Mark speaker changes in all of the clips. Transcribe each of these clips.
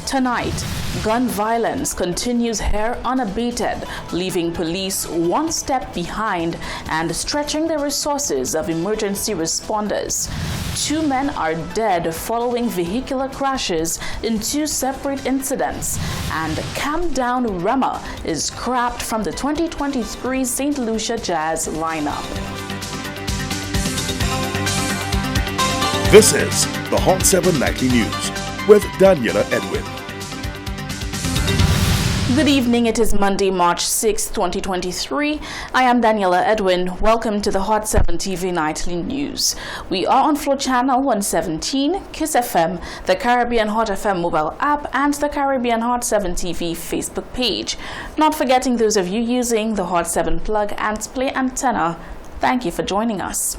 Speaker 1: Tonight, gun violence continues here unabated, leaving police one step behind and stretching the resources of emergency responders. 2 men are dead following vehicular crashes in 2 separate incidents, and Calm Down Rema is scrapped from the 2023 St. Lucia Jazz lineup.
Speaker 2: This is the Hot 790 News with Daniela Edwin.
Speaker 1: Good evening, it is Monday, March 6, 2023. I am Daniela Edwin. Welcome to the Hot 7 TV Nightly News. We are on Flow Channel 117, Kiss FM, the Caribbean Hot FM mobile app, and the Caribbean Hot 7 TV Facebook page. Not forgetting those of you using the Hot 7 plug and play antenna. Thank you for joining us.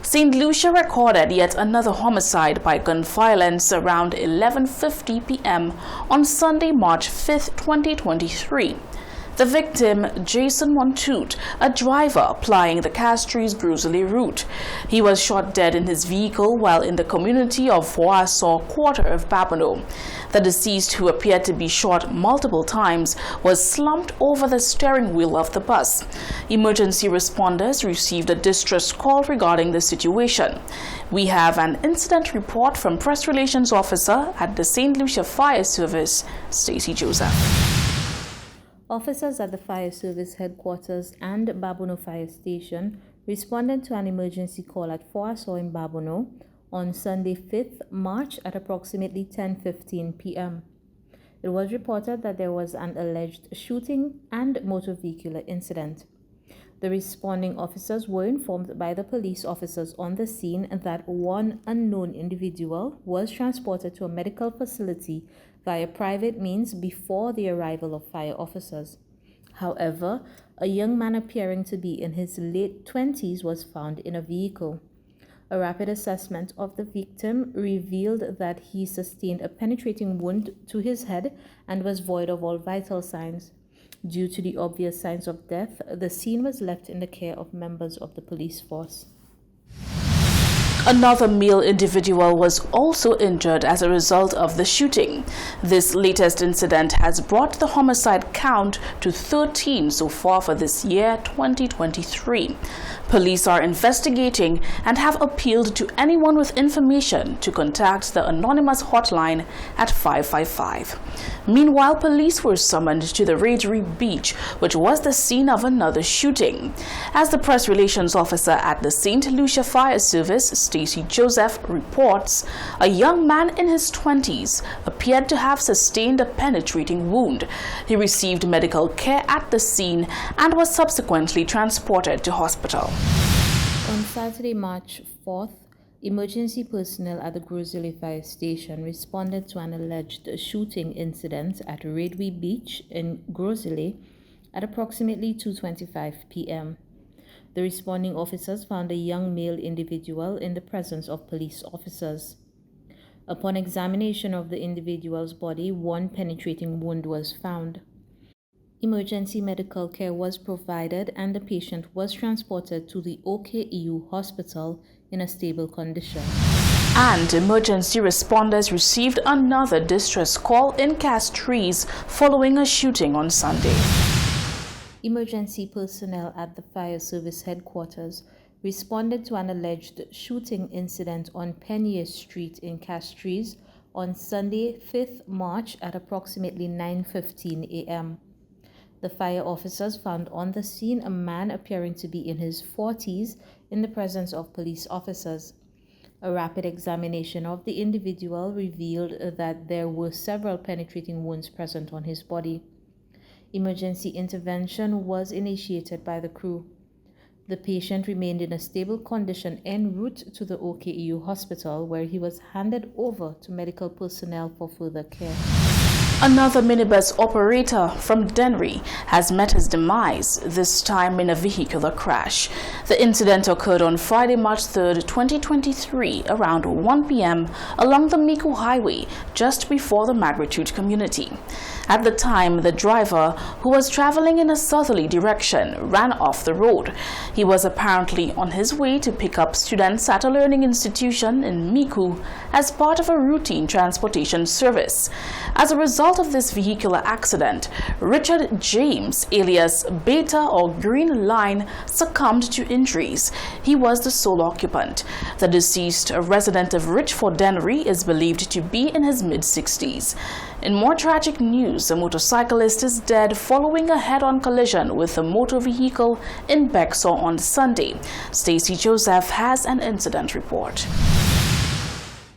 Speaker 1: St. Lucia recorded yet another homicide by gun violence around 11:50 p.m. on Sunday, March 5, 2023. The victim, Jason Montoute, a driver plying the Castries-Grosley route. He was shot dead in his vehicle while in the community of Foissaw, quarter of Babonneau. The deceased, who appeared to be shot multiple times, was slumped over the steering wheel of the bus. Emergency responders received a distress call regarding the situation. We have an incident report from Press Relations Officer at the St. Lucia Fire Service, Stacey Joseph.
Speaker 3: Officers at the Fire Service Headquarters and Babonneau Fire Station responded to an emergency call at Foissaw in Babonneau on Sunday 5th March at approximately 10:15 p.m. It was reported that there was an alleged shooting and motor vehicular incident. The responding officers were informed by the police officers on the scene that one unknown individual was transported to a medical facility via private means before the arrival of fire officers. However, a young man appearing to be in his late 20s was found in a vehicle. A rapid assessment of the victim revealed that he sustained a penetrating wound to his head and was void of all vital signs. Due to the obvious signs of death, the scene was left in the care of members of the police force.
Speaker 1: Another male individual was also injured as a result of the shooting. This latest incident has brought the homicide count to 13 so far for this year, 2023. Police are investigating and have appealed to anyone with information to contact the anonymous hotline at 555. Meanwhile, police were summoned to the Radery Beach, which was the scene of another shooting. As the press relations officer at the St. Lucia Fire Service, Stacey Joseph, reports, a young man in his 20s appeared to have sustained a penetrating wound. He received medical care at the scene and was subsequently transported to hospital.
Speaker 3: On Saturday, March 4th, emergency personnel at the Grosley Fire Station responded to an alleged shooting incident at Radery Beach in Grosley at approximately 2:25 p.m. The responding officers found a young male individual in the presence of police officers. Upon examination of the individual's body, one penetrating wound was found. Emergency medical care was provided and the patient was transported to the OKEU hospital in a stable condition.
Speaker 1: And emergency responders received another distress call in Castries following a shooting on Sunday.
Speaker 3: Emergency personnel at the Fire Service Headquarters responded to an alleged shooting incident on Penier Street in Castries on Sunday, 5th March at approximately 9:15 a.m. The fire officers found on the scene a man appearing to be in his 40s in the presence of police officers. A rapid examination of the individual revealed that there were several penetrating wounds present on his body. Emergency intervention was initiated by the crew. The patient remained in a stable condition en route to the OKEU hospital, where he was handed over to medical personnel for further care.
Speaker 1: Another minibus operator from Dennery has met his demise, this time in a vehicular crash. The incident occurred on Friday, March 3, 2023, around 1 p.m. along the Micoud Highway, just before the Magritude community. At the time, the driver, who was traveling in a southerly direction, ran off the road. He was apparently on his way to pick up students at a learning institution in Micoud as part of a routine transportation service. As a result of this vehicular accident, Richard James, alias Beta or Green Line, succumbed to injuries. He was the sole occupant. The deceased, a resident of Richford Dennery, is believed to be in his mid-60s. In more tragic news, a motorcyclist is dead following a head-on collision with a motor vehicle in Bexar on Sunday. Stacey Joseph has an incident report.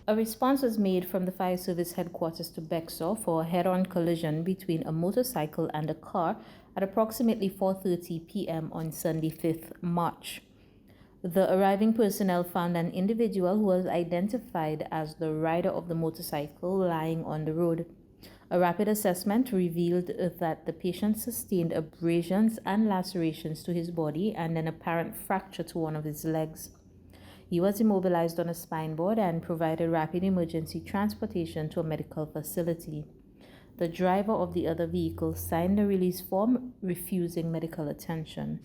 Speaker 3: A response was made from the fire service headquarters to Bexar for a head-on collision between a motorcycle and a car at approximately 4:30 p.m. on Sunday, 5th March. The arriving personnel found an individual who was identified as the rider of the motorcycle lying on the road. A rapid assessment revealed that the patient sustained abrasions and lacerations to his body and an apparent fracture to one of his legs. He was immobilized on a spine board and provided rapid emergency transportation to a medical facility. The driver of the other vehicle signed a release form refusing medical attention.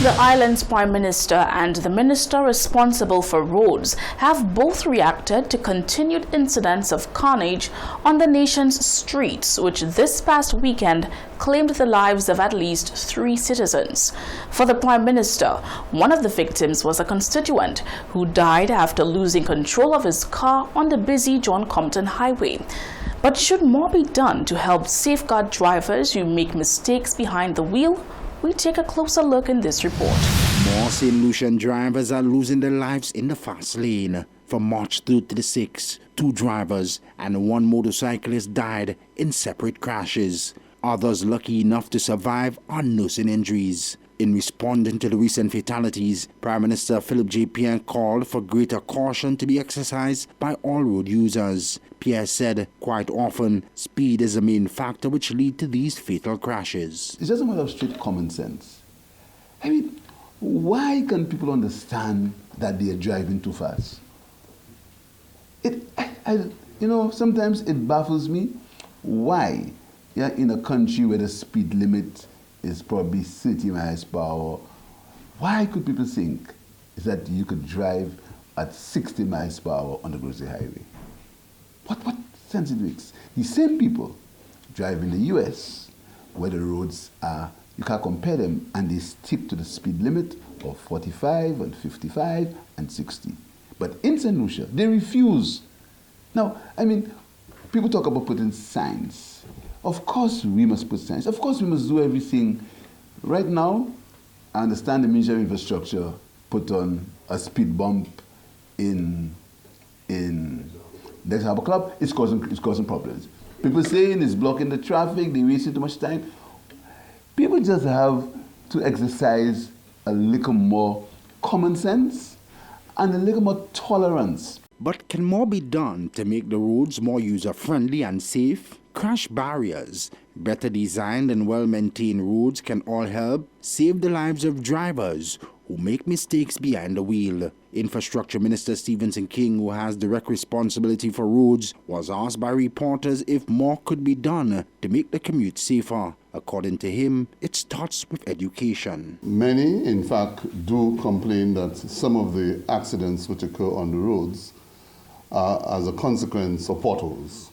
Speaker 1: The island's Prime Minister and the Minister responsible for roads have both reacted to continued incidents of carnage on the nation's streets, which this past weekend claimed the lives of at least 3 citizens. For the Prime Minister, one of the victims was a constituent who died after losing control of his car on the busy John Compton Highway. But should more be done to help safeguard drivers who make mistakes behind the wheel? We take a closer look in this report.
Speaker 4: More St. Lucian drivers are losing their lives in the fast lane. From March 3rd to the 6th, 2 drivers and 1 motorcyclist died in separate crashes. Others lucky enough to survive are nursing injuries. In responding to the recent fatalities, Prime Minister Philip J. Pierre called for greater caution to be exercised by all road users. Pierre said, quite often, speed is the main factor which leads to these fatal crashes.
Speaker 5: It's just a matter of straight common sense. I mean, why can't people understand that they are driving too fast? Sometimes it baffles me why, in a country where the speed limit is probably 30 miles per hour, why could people think that you could drive at 60 miles per hour on the Grocery Highway? What sense it makes? The same people drive in the US, where the roads are, you can't compare them, and they stick to the speed limit of 45 and 55 and 60. But in St. Lucia, they refuse. Now, I mean, people talk about putting signs. Of course we must put signs. Of course we must do everything. Right now, I understand the Ministry of Infrastructure put on a speed bump in Dex Harbour Club. It's causing problems. People saying it's blocking the traffic, they're wasting too much time. People just have to exercise a little more common sense and a little more tolerance.
Speaker 4: But can more be done to make the roads more user-friendly and safe? Crash barriers, better designed and well-maintained roads can all help save the lives of drivers who make mistakes behind the wheel. Infrastructure Minister Stephenson King, who has direct responsibility for roads, was asked by reporters if more could be done to make the commute safer. According to him, it starts with education.
Speaker 6: Many, in fact, do complain that some of the accidents which occur on the roads are as a consequence of potholes.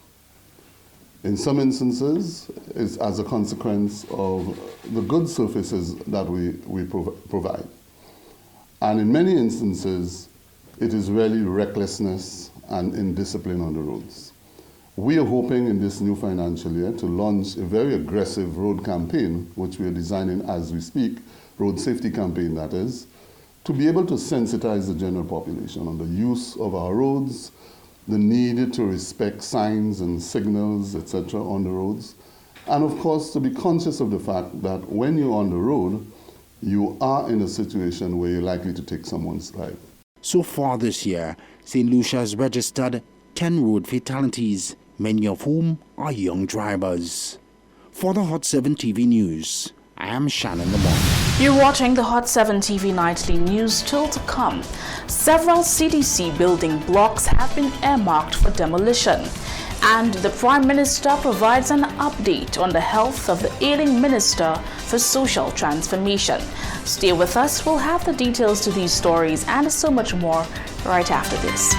Speaker 6: In some instances, it's as a consequence of the good surfaces that we provide. And in many instances, it is really recklessness and indiscipline on the roads. We are hoping in this new financial year to launch a very aggressive road campaign, which we are designing as we speak, road safety campaign that is, to be able to sensitize the general population on the use of our roads, the need to respect signs and signals, etc. on the roads, and of course to be conscious of the fact that when you're on the road, you are in a situation where you're likely to take someone's life.
Speaker 4: So far this year, St. Lucia has registered 10 road fatalities, many of whom are young drivers. For the Hot 7 TV News, I am Shannon Lamont.
Speaker 1: You're watching the Hot 7 TV Nightly News. Still to come, several CDC building blocks have been earmarked for demolition. And the Prime Minister provides an update on the health of the ailing Minister for Social Transformation. Stay with us, we'll have the details to these stories and so much more right after this.